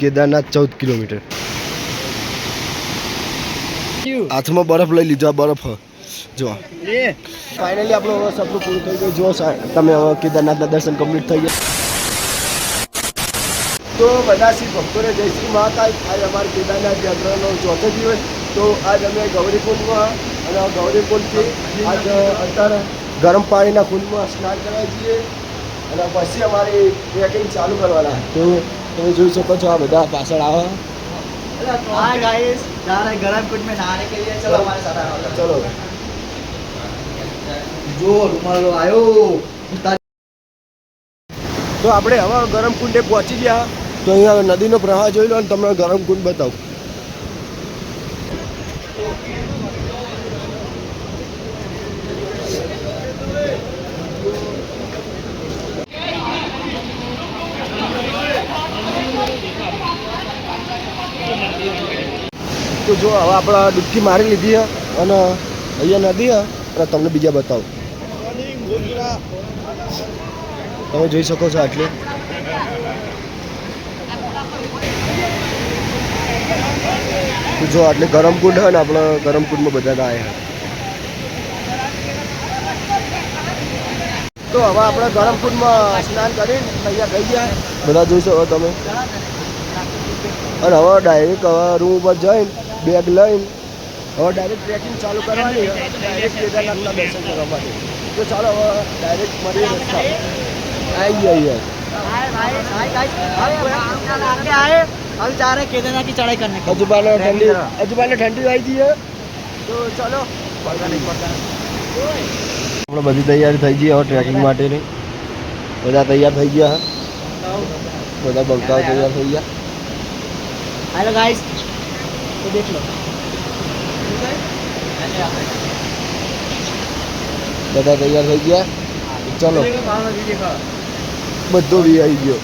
Kedarnath 14 kilometre. હાથમાં બરફ લઈ લીધો. આ બરફ જો ફાઇનલી આપણું સપનું પૂરું થઈ ગયું. જો તમે હવે કેદારનાથના દર્શન કમ્પ્લીટ થઈ ગયા. તો બધા શ્રી ભક્તોને જય શ્રી મહાકાલ. આજ અમારે કેદારનાથ યાત્રાનો ચોથો દિવસ. તો આજ અમે ગૌરીકુંડમાં અને ગૌરીકુંડથી આજ અત્યારે ગરમ પાણીના કુંડમાં સ્નાન કરવા છીએ અને પછી અમારી ટ્રેકિંગ ચાલુ કરવાના. તો તમે જોઈ શકો છો આ બધા પાછળ આવે. हाँ गाइस जा रहे गरम कुंड में नहाने के लिए, चलो हमारे साथ आओ. ચલો जो रुमाल आयो તો આપણે હવે ગરમ કુંડે પહોંચી ગયા. તો અહીંયા નદીનો પ્રવાહ જોઈ લો અને તમને ગરમ કુંડ બતાવું. તો જો હવે આપણે ડૂબકી મારી લીધી છે અને અહીંયા નદી છે અને તમને બીજા બતાવું. તમે જોઈ શકો છો આટલી. તો જો આટલે ગરમ કુંડ છે ને આપણે ગરમ કુંડમાં બધા આવ્યા. તો હવે આપણે ગરમ કુંડમાં સ્નાન કરીને તૈયાર થઈ ગયા. બધા જોઈ શકો તમે. અને હવે ડાયરેક્ટ હવે રૂમ ઉપર જઈને બેગ લઈને હવે ડાયરેક્ટ ટ્રેકિંગ ચાલુ કરવાની. ડાયરેક્ટ કેદારનાથના દર્શન કરવા માટે. તો ચાલો હવે ડાયરેક્ટ મળીએ રસ્તા. આવી ગયા आए अब जा रहे केदारनाथ की चढ़ाई करने को. અજુબાને ઠંડી આવી ગઈ છે. તો ચાલો આપણે બધી તૈયારી થઈ ગઈ હવે ટ્રેકિંગ માટેની. બધા તૈયાર થઈ ગયા. બધા બંકાઓ તૈયાર થઈ ગયા. हेलो गाइस तो देख लो બધા તૈયાર થઈ ગયા. ચલો બધો વી આવી ગયો.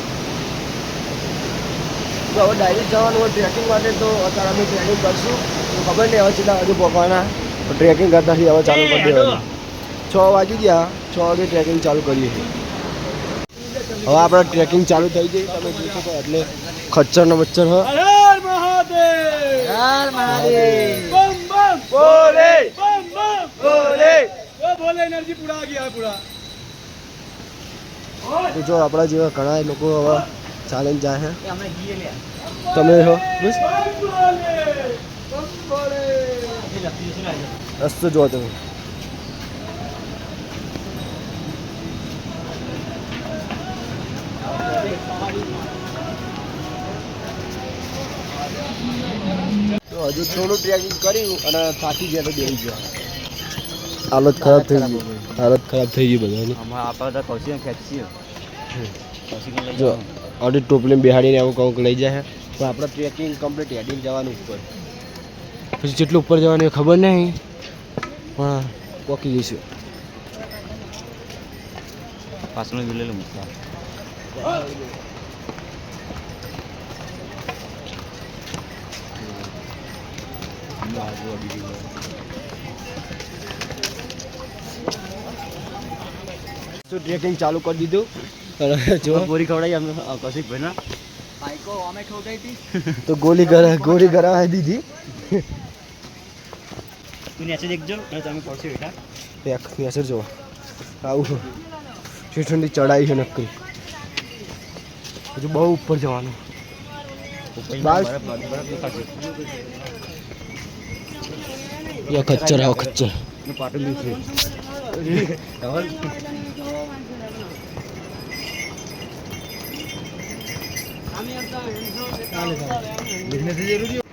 તો હવે ડાયરેક્ટ જવાનું હોય ટ્રેકિંગ માટે. તો અત્યારે અમે ટ્રેકિંગ કરશું. તો ખબર નહીં હવે કેટલા વાગે પહોંચવાના. ટ્રેકિંગ કરતા હવે ચાલુ કરી દેવાનું. 6 વાગી ગયા. 6 વાગે ટ્રેકિંગ ચાલુ કરીએ. હવે આપણે ટ્રેકિંગ ચાલુ થઈ ગઈ. તમે જોઈ શકો એટલે ખચ્ચર ને બચ્ચર હ. हर महादेव બમ બમ બોલે बम बम બોલે. बोले एनर्जी पूरा आ गया पूरा. તો જો આપણા જેવા ઘણા લોકો હવે ચાલીને જાય છે. हमने ये लिया તમે હો બસ बोले રસ્તો જો તમે. તો હજુ થોડું ટ્રેકિંગ કર્યું અને થાકી ગયા તો બેસી ગયા. હાલત ખરાબ થઈ ગઈ. હાલત ખરાબ થઈ ગઈ બધાની. આપણે તો કૌશિક ખેંચીએ જો અડી ટોપલી બેહાડીને આવું કંઈક લઈ જાય. તો આપણે ટ્રેકિંગ કમ્પ્લીટ હેડીને જવાનું ઉપર. પછી જેટલું ઉપર જવાનું એ ખબર નહીં પણ પહોંચી જઈશું. પાછળ વિલેલો મૂકતા તો ટ્રેકિંગ ચાલુ કરી દીધું. અને જો પૂરી ખવડાવી અમે કૌશિક ભાઈ ના બાઈકો અમે ખો ગઈ હતી તો ગોળી કરાવી દીધી. તું નીચે દેખજો અને તમે પડશે બેટા. એક અસર જો આવું ઠંડી ચડાઈ છે નક્કી. હજુ બહુ ઉપર જવાનું. ખચ્ચર આવો ખચ્ચર પાટલી છે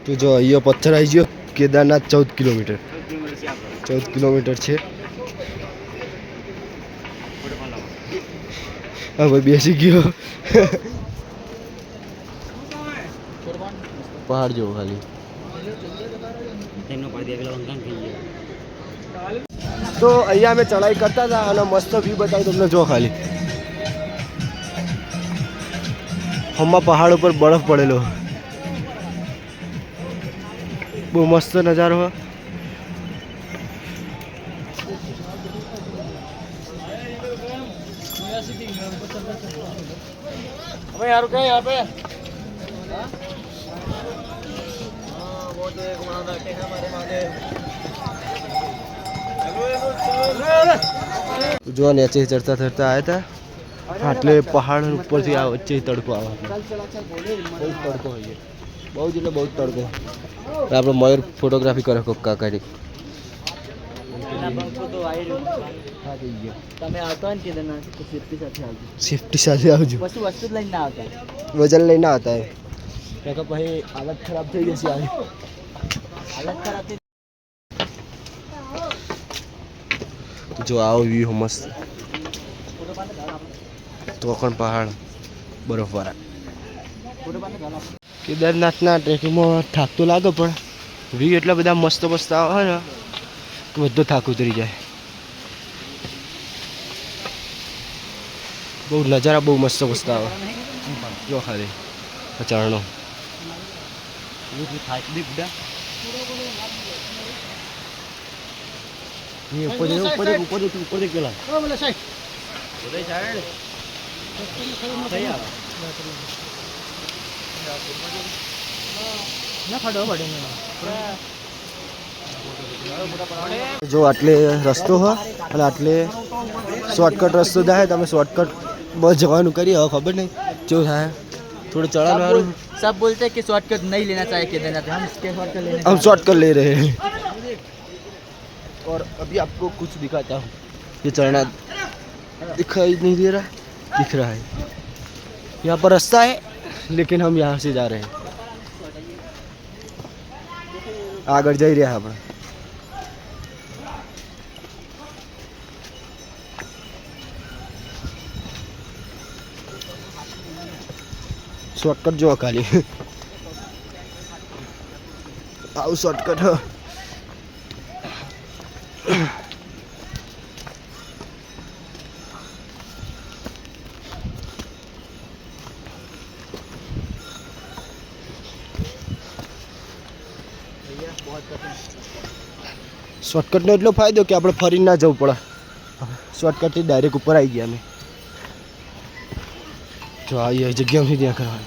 તો જો અહીંયા પથ્થર આવી ગયો. કેદારનાથ 14 કિલોમીટર. 14 કિલોમીટર છે. હા ભાઈ બેસી ગયો. પહાડ જેવો ખાલી. તો અહીંયા અમે ચડાઈ કરતા હતા અને મસ્ત વ્યૂ બતાવ્યું તમને. જો ખાલી હમણાં પહાડ ઉપર બરફ પડેલો. બહુ મસ્ત નજારો હોય. अबे यार क्या यहाँ पे वो तो एक वहाँ बैठे हैं हमारे मागे। જો નીચે ચડતા ચડતા આવ્યા હતા આટલે પહાડ ઉપરથી આ વચ્ચે તડકો આવે બહુ તડકો હોય છે બહુ જ એટલે બહુ જ તડકો આપણે મયુર ફોટોગ્રાફી કરે કોક કાકાની હા થઈ ગયો તમે આવતો હોય ને કેદારનાથ તો સેફટી સાથે આવજો સેફટી સાથે આવજો વસ્તુ જ લઈને ના આવતા વજન લઈને આવતા એમ કાકા પછી હાલત ખરાબ થઈ જશે આવી હાલત ખરાબ થઈ જો આવો વ્યૂ મસ્ત તોકણ પહાડ બરફવાળા કેદારનાથના ટ્રેકિંગમાં થાક તો લાગે પણ વ્યૂ એટલા બધા મસ્ત મસ્ત આવે ને કે બધો થાક ઉતરી જાય બહુ નજારા બહુ મસ્ત મસ્ત આવે જો ખાલી ઝાડનો ઉપર પેલા જો આટલે રસ્તો હોય અને આટલે શોર્ટકટ રસ્તો થાય તમે શોર્ટકટ બસ જવાનું કરીએ હવે ખબર નહીં કેવું થાય थोड़ा चढ़ाने वाला सब बोलते हैं कि शॉर्टकट नहीं लेना चाहिए केदारनाथ हम इसके शॉर्टकट लेने हम शॉर्टकट ले रहे हैं और अभी आपको कुछ दिखाता हूँ ये चढ़ना दिखाई नहीं दे रहा दिख रहा है यहाँ पर रास्ता है लेकिन हम यहाँ से जा रहे हैं आगे जा रहे हैं આપણે શોર્ટકટ જો ખાલી આવું શોર્ટકટ શોર્ટકટનો એટલો ફાયદો કે આપણે ફરીને ના જવું પડે શોર્ટકટથી ડાયરેક્ટ ઉપર આવી ગયા અમે જો આ જગ્યામાંથી ત્યાં કરવાનું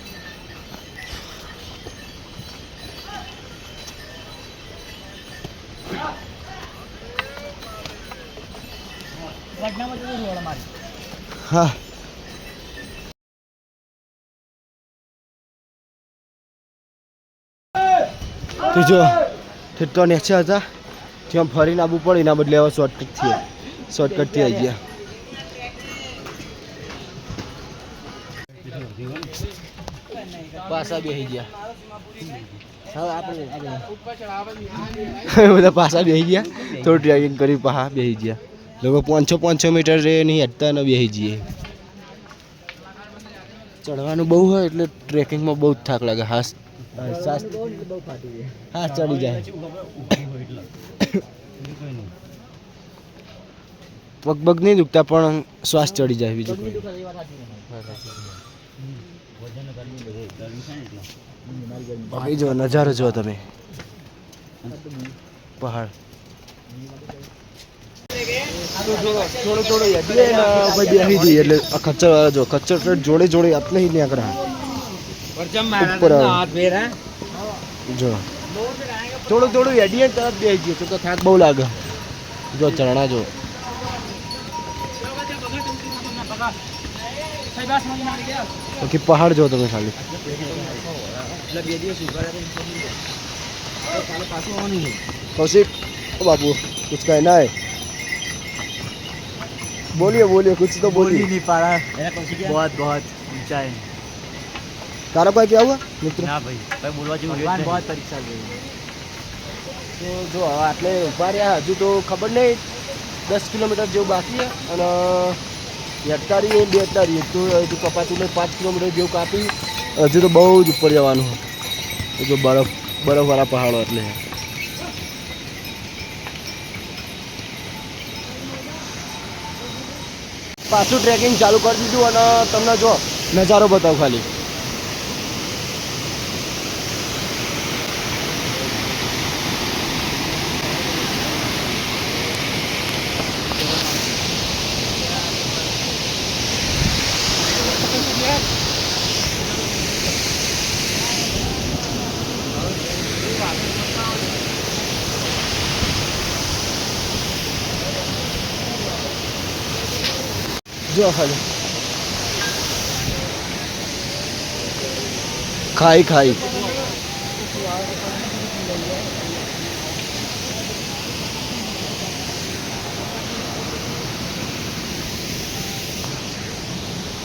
હા તો જો તો નેચે હતા ત્યાં ફરીને આવવું પડે એના બદલે હવે શોર્ટકટથી આવી ગયા પાછા બેસી ગયા હવે આપણે બધા પાછા બેસી ગયા થોડું ટ્રેકિંગ કરી પાછા બેસી ગયા લોકો 500 મીટર રે નહીં હટતા ને બેસી જઈએ ચડવાનું બહુ હોય એટલે ટ્રેકિંગમાં બહુ થાક લાગે હા ચડી જાય પગ નહીં દુખતા પણ શ્વાસ ચડી જાય બીજું કોઈ જો નજારો જો તમે પહાડ થોડો બેસી જઈએ એટલે ખચ્ચર જો ખચ્ચર જોડે જોડે આટલે ही नहीं करा ऊपर जो થોડું હેડીએ તરત બેસી જઈએ તો થાક બહુ લાગે જો ચરણા જો બાકી પહાડ જો તમે ખાલી कौशिक ओ बाबू कुछ कहना है बोलिए कुछ तो बोलिए नहीं पा रहा बहुत बहुत ऊंचा है तारा भाई क्या हुआ मित्र ना भाई भाई बोलवा जी भगवान बहुत परीक्षा दे તો જો આટલે ઉભા રહ્યા હજુ તો ખબર નહીં 10 કિલોમીટર જેવું બાકી છે અને હેઠતા રહીએ બેઠતા રહીએ તો હજુ કપાતું નહીં 5 કિલોમીટર જેવું કાપી હજુ તો બહુ જ ઉપર જવાનું તો જો બરફવાળા પહાડો એટલે પાછું ટ્રેકિંગ ચાલુ કરી દીધું અને તમને જો નજારો બતાવો ખાલી જો ખાલી ખાઈ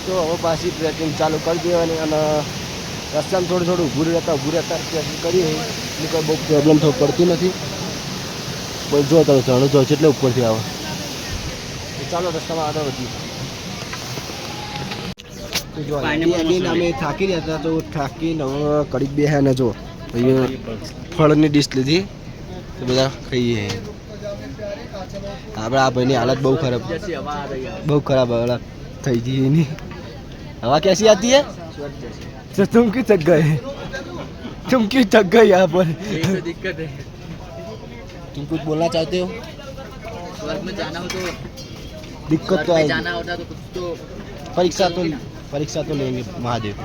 તો હવે પાછી ટ્રેકિંગ ચાલુ કરી દેવાની અને રસ્તામાં થોડું ઊભું રહેતા ટ્રેકિંગ કરીએ એટલે કોઈ બહુ પ્રોબ્લેમ તો પડતી નથી. પણ જો તમે ઝાડું જો એટલે ઉપરથી આવે. ચાલો રસ્તામાં આગળ વધીએ. તો જો અમે થાકી રહ્યા હતા તો થાકીને હવે કડીક બે હે ને જો અહીંયા ફળની ડીશ લીધી તો બધા ખાઈએ. આપણે આ ભાઈની હાલત બહુ ખરાબ હાલત થઈ ગઈ એની. हवा कैसी आती है? तो तुम क्यों थक गए? यहाँ पर? यही तो दिक्कत है. तुम कुछ बोलना चाहते हो? स्वर्ग में जाना हो तो दिक्कत तो आएगी. जाना होता तो कुछ तो परीक्षा तो लेंगे महादेव.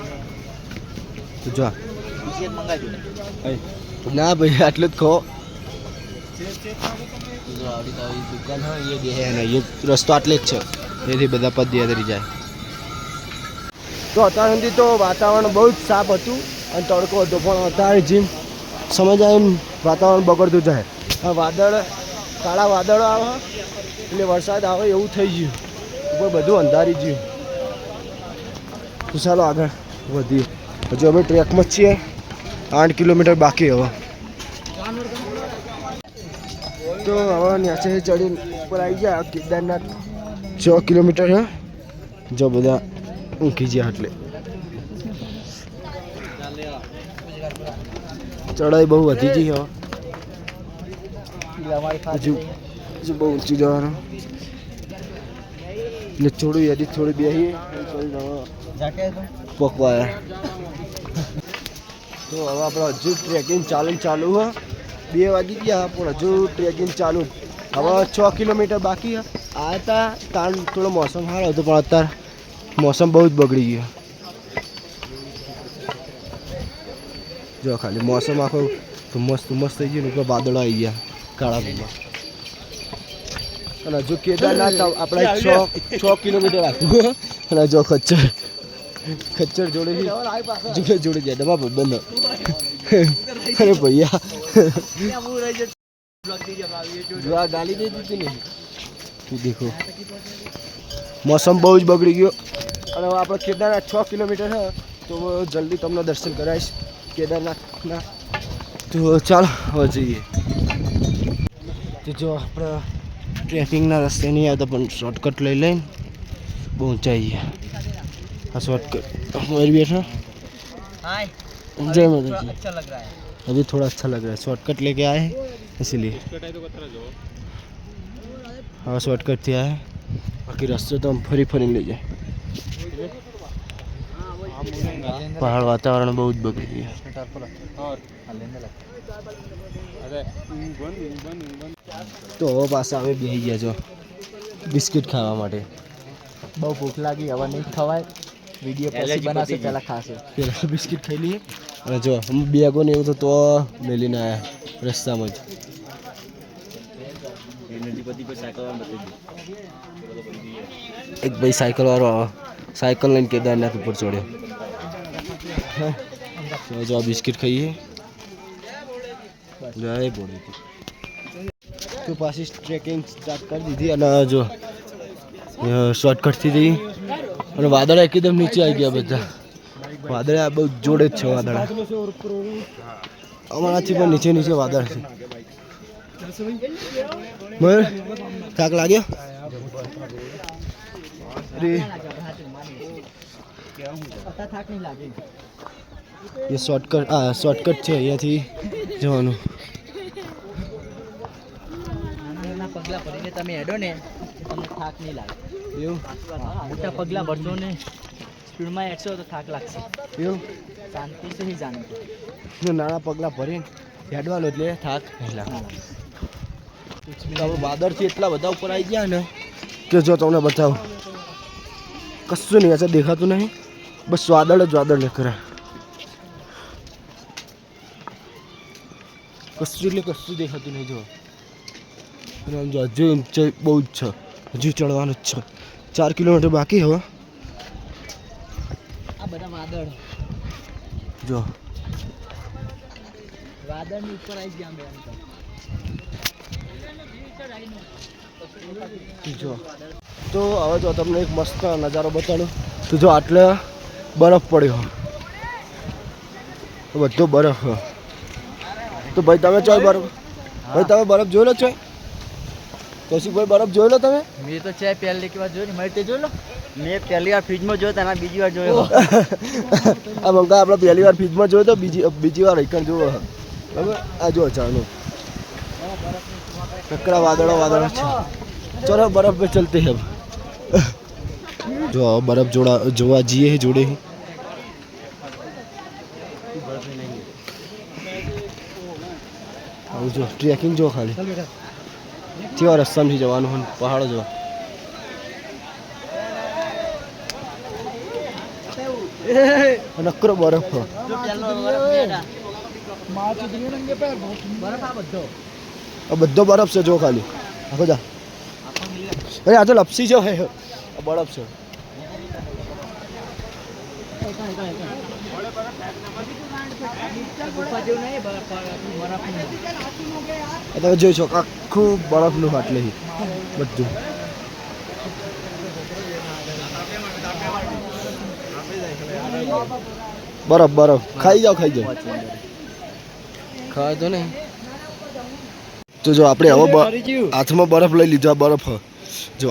तो जो मंगा दो ना भाई आटले જ ખો. જો આવડી તો આવી દુકાન હોય એ બે ને એ રસ્તો આટલે જ છે. એથી બધા પદયાત્રી જાય. તો અત્યાર સુધી તો વાતાવરણ બહુ જ સાફ હતું અને તડકો હતો, પણ અત્યારે જેમ સમજ આવીને વાતાવરણ બગડતું જાય. આ કાળા વાદળો આવે એટલે વરસાદ આવે એવું થઈ ગયું. ઉપર બધું અંધારી ગયું. તો ચાલો આગળ વધીએ. હજુ અમે ટ્રેકમાં જ છીએ. 8 કિલોમીટર બાકી હવે. તો હવે નીચે ચડીને ઉપર આવી ગયા. કેદારનાથ 6 કિલોમીટર છે. જો બધા ઊંઘી ગયા એટલે ચડાઈ બહુ વધી ગઈ હવે. હજુ બહુ ઊંચું જવાનું એટલે થોડું યાદી થોડી બેસીએ પકવાયા. તો હવે આપણે હજુ ટ્રેકિંગ ચાલુ હોય. 2 વાગી ગયા પણ હજુ ટ્રેકિંગ ચાલુ. હવે 6 કિલોમીટર બાકી આ હતા. તાણ થોડો મોસમ સારો હતો પણ અત્યારે મોસમ બહુ જ બગડી ગયો. જો ખાલી મોસમ આખો ધુમ્મસ થઈ ગયું ને ઉપર વાદળો આવી ગયા કાળા ભૂવા. અને હજુ કેદારનાથ આપણે 6 કિલોમીટર રાખવું. અને જો ખચ્ચર જોડેથી જોડે જાય ડબ્બા બંધ. અરે ભૈયા જો આ ગાલી દે દીધી ને. તું દેખો મોસમ બહુ જ બગડી ગયો. અને હવે આપણે કેદારનાથ 6 કિલોમીટર છે તો જલ્દી તમને દર્શન કરાવીશ કેદારનાથના. તો ચાલો હવે જઈએ. તો જો આપણે ટ્રેકિંગના રસ્તે નહીં આવતા પણ શોર્ટકટ લઈને બહુ ઊંચાઈ ગયા. આ शॉर्टकट हमारे भी है. हाय जय माता दी. अच्छा लग रहा है. अभी थोड़ा अच्छा लग रहा है. शॉर्टकट लेके आए हैं इसीलिए. हाँ शॉर्टकट थी आए. बाकी रास्ते तो हम फरी ले जाए. पहाड़ वातावरण बहुत बगड़ी गया. તો હવે પાછા અમે બેસી ગયા છો બિસ્કિટ ખાવા માટે. બહુ ભૂખ લાગી, હવે નહીં ખવાય. વિડીયો પછી બનાવશે, પહેલાં ખાશે. પેલા બિસ્કિટ ખાઈ લઈએ. અને જો અમે બેગો ને એવું તો મેલીને આવ્યા રસ્તામાં જ. એક ભાઈ સાયકલ વાળો સાયકલ લઈને કેદારનાથ ઉપર ચડ્યો. જો બિસ્કિટ ખાઈએ. જય બોડી તો પાછી ટ્રેકિંગ સ્ટાર્ટ કરી દીધી. અને જો શોર્ટકટથી જઈ અને વાદળા એકદમ નીચે આવી ગયા. બધા વાદળા બહુ જોડે જ છે. વાદળા અમારાથી પણ નીચે વાદળ છે. બરાબર થાક લાગ્યો. એ શોર્ટકટ છે અહીંયાથી જવાનું. પગલા ભરીને તમે હેડો ને તમને થાક નહીં લાગે. એવું મોટા પગલા ભરશો ને સ્પીડમાં હેડશો તો થાક લાગશે. એવું શાંતિથી નહીં જાણો. નાના પગલાં ભરીને હેડવાનું એટલે થાક નહીં લાગે. વાદળથી એટલા બધા ઉપર આવી ગયા ને કે જો તમને બતાવું કશું નહીં હશે દેખાતું નહીં. બસ વાદળ જ વાદળ ખરા. કશું એટલે કશું દેખાતું નહીં. જો અને આમ જો હજુ ઊંચાઈ બહુ જ છે. હજુ ચડવાનું જ છે. 4 કિલોમીટર બાકી હવે. આ બધા વાદળ જો વાદળની ઉપર આવી ગયા અમે જો તો હવે જો તમને એક મસ્ત નજારો બતાડું. તો જો આટલે બરફ પડ્યો, બધો બરફ. તો ભાઈ તમે ચોય બરફ, ભાઈ તમે બરફ જોઈ લો છો? કૌશિકભાઈ બરફ જોઈ લો તમે? મેં તો છે પહેલી વાર જોયો ને, મારી તે જોઈ લો. મેં પહેલી વાર ફ્રીજમાં જોયો તો બીજી વાર જોયો. આ બંકા આપણે પહેલી વાર ફ્રીજમાં જોયો તો બીજી વાર એકણ જોયો. બરાબર, આ જો અચાનક કકડા વાદળો છે. ચલો બરફ पे चलते हैं अब. જો બરફ જોવા જઈએ જોડે. આવું જો ટ્રેકિંગ જો ખાલી કેવા રસ્તામાંથી જવાનું હોય, પહાડો જો. નકરો બરફ. આ બધો બરફ છે જો ખાલી. આખો જા અરે આ તો લપસી જો હે, આ બરફ છે. તમે જોઈ શકો આખું બરફનું ફાટલે બધું. બરફ ખાઈ જાઓ ખાય તો નહીં. તો જો આપણે હવે હાથમાં બરફ લઈ લીધો. બરફ જો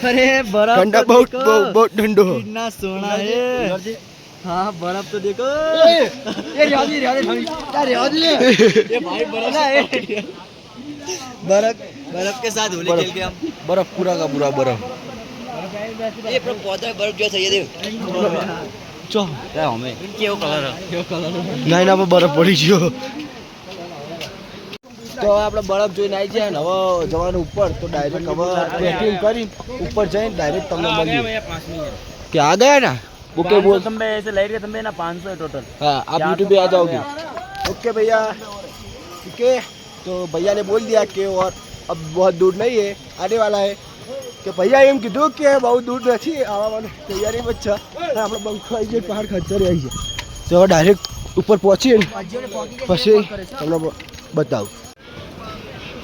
અરે બરફ ठंडा बहुत ठंडो हो. कितना सोना है. हाँ बर्फ तो देखो. ये भाई बर्फ के साथ होली खेल के हम. बर्फ पूरा का पूरा बर्फ. ये पौधा बर्फ जैसा ये देख. चो क्या हमें केવો કલર ના ના બરફ પડી ગયો. તો આપણે બરફ જોઈને આવી જાય ને હવે જવાનું ઉપર. તો ડાયરેક્ટ હવે ટ્રેકિંગ કરી ઉપર જઈને ડાયરેક્ટ તમને મળીએ. કે आ गया ना? ओके बोल. तुम ऐसे लाइट के तुम ना 500 टोटल. हाँ आप यूट्यूब पे आ जाओगे. ओके भैया ठीक है. तो भैया ने बोल दिया कि और अब बहुत दूर नहीं है, आने वाला है. કે ભૈયા એમ કીધું કે બહુ દૂર નથી આવવાની તૈયારી જ છે. આપણે બંકો આવી જાય, પહાડ ખચરી આવી જાય. તો હવે ડાયરેક્ટ ઉપર પહોંચીએ પછી તમને બતાવું.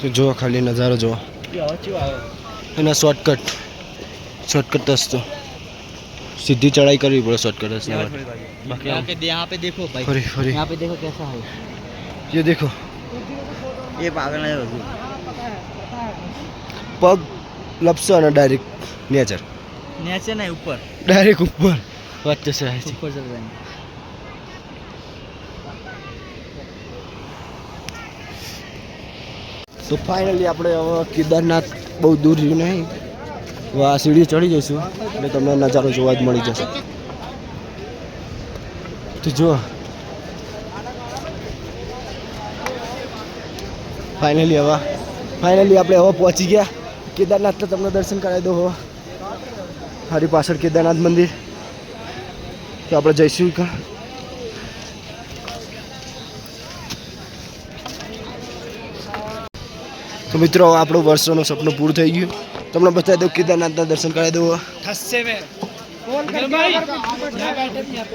તો જો ખાલી નજારો જો એના શોર્ટકટ રસ્તો. सीधी चढ़ाई करनी पड़े शॉर्टकट है. यहाँ पे देखो भाई. फरी यहाँ पे देखो कैसा है. ये देखो ये पागल है. पग लपसा ना डायरेक्ट नेचर नहीं ऊपर डायरेक्ट ऊपर वच्चे से है. ऊपर चल जाएंगे. तो फाइनली આપણે હવે કેદારનાથ બહુ દૂર રહ્યું નહીં. આ સીડી ચડી જઈશું એટલે તમને નજારો જોવા જ મળી જશે. તો જો ફાઇનલી આપણે હવે પહોંચી ગયા કેદારનાથ. તો તમને દર્શન કરાવી દો. હવે મારી પાછળ કેદારનાથ મંદિર. તો આપણે જઈશું કાં. તો મિત્રો આપણું વર્ષોનું સપનું પૂરું થઈ ગયું. તમને બતાવી દઉં કેદારનાથના દર્શન કરાવી દઉં.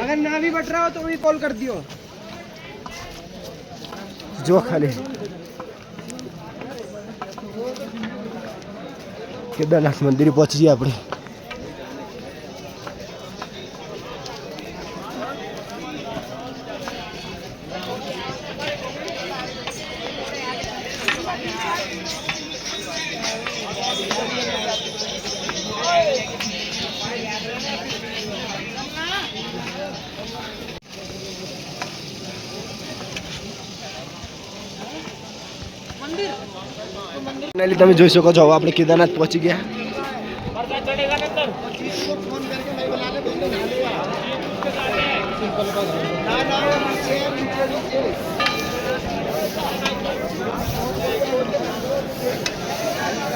अगर ना भी बट रहा हो तो भी कॉल कर दियो. જો ખાલી કેદારનાથ મંદિરે પહોંચી ગયા આપણે. ફાઇનલી તમે જોઈ શકો છો હવે આપણે કેદારનાથ પહોંચી ગયા.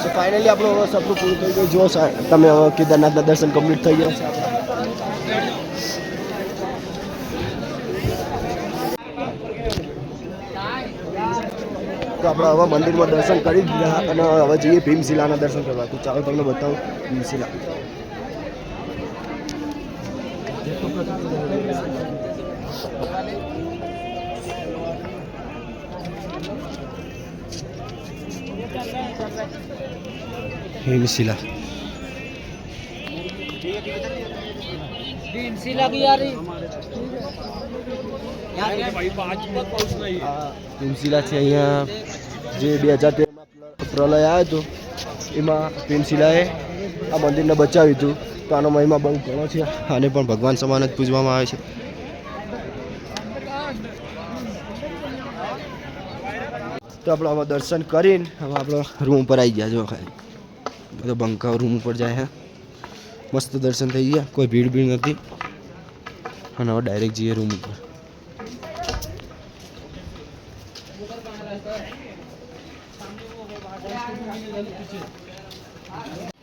તો ફાઇનલી આપણું સપનું પૂરું થઈ ગયું. જો તમે હવે કેદારનાથના દર્શન કમ્પ્લીટ થઈ ગયા છે. તો આપણે હવે મંદિરમાં દર્શન કરી દીધા અને હવે જઈએ ભીમશિલાના દર્શન કરવા. તો ચાલો તમને બતાવું ભીમશિલા. भीमशिला भीमशिला की यार ભીમશિલા છે અહીંયા જે 2013માં પ્રલય આવ્યો હતો એમાં ભીમશિલાએ આ મંદિરને બચાવ્યું હતું. તો આનો મહિમા બહુ ઘણો છે. આને પણ ભગવાન સમાન જ પૂજવામાં આવે છે. તો આપણે હવે દર્શન કરીને હવે આપણે રૂમ ઉપર આવી ગયા. જો ખાલી બધો બંકા રૂમ ઉપર જાય. હે મસ્ત દર્શન થઈ ગયા, કોઈ ભીડ ભીડ નથી. અને હવે ડાયરેક્ટ જઈએ રૂમ ઉપર.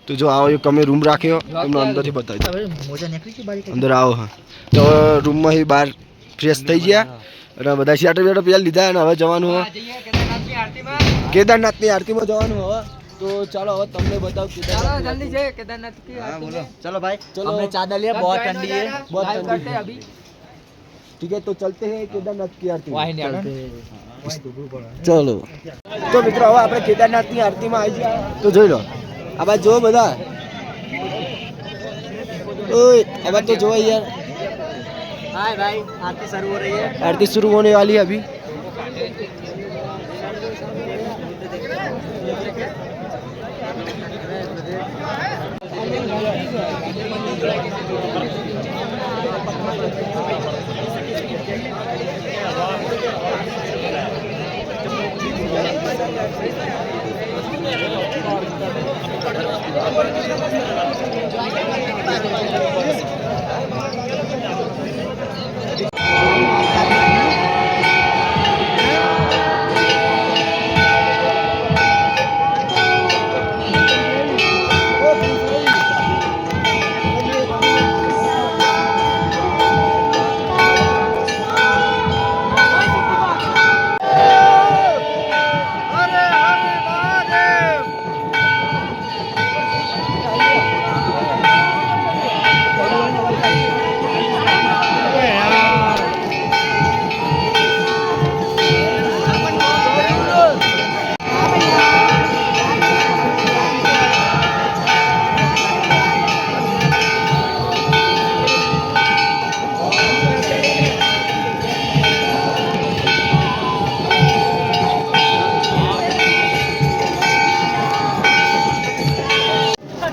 તો જો આવો એક અમે રૂમ રાખ્યો, તમને અંદરથી બતાવી અંદર આવો. હા તો રૂમમાં બહાર ફ્રેશ થઈ ગયા અને બધા શેટર બેટર પહેલા લીધા અને હવે જવાનું કેદારનાથની આરતીમાં જવાનું. હવે તો ચાલો હવે તમને બતાવું जल्दी से केदारनाथ की चलो भाई चलो। हमने चादर लिया, बहुत ठंडी है। बहुत लाइव ठंडी करते है। हैं अभी ठीक है तो चलते हैं केदारनाथ की आरती वाहिनी में. आनंद। ચલો તો મિત્રો હવે આપણે કેદારનાથની આરતીમાં આવી ગયા. તો જોઈ લો આ બાજુ જો બધા. ઓય આ બાજુ તો જો યાર, हाय भाई, आरती शुरू हो रही है। आरती शुरू होने वाली है अभी.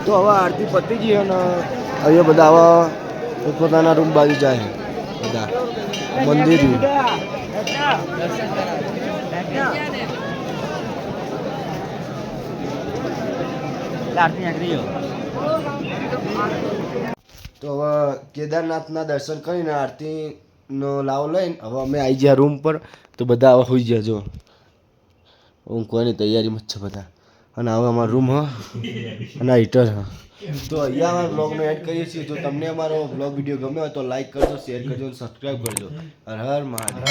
તો હવે આરતી પતી ગઈ અને અહીંયા બધા આવા પોતાના રૂમ બાજુ જાય બધા મંદિર. તો હવે કેદારનાથના દર્શન કરીને આરતીનો લાવો લઈને હવે અમે આવી ગયા રૂમ પર. તો બધા હવે હોઈ ગયા. જો ઊંઘવાની તૈયારીમાં જ છે બધા. અને હવે અમારો રૂમ હા અને હીટર હા. તો અહીંયા અમારા બ્લોગનો એડ કરીએ છીએ. જો તમને અમારો બ્લોગ વિડીયો ગમ્યો હોય તો લાઈક કરજો, શેર કરજો અને સબસ્ક્રાઈબ કરજો. હર હર મહાદેવ.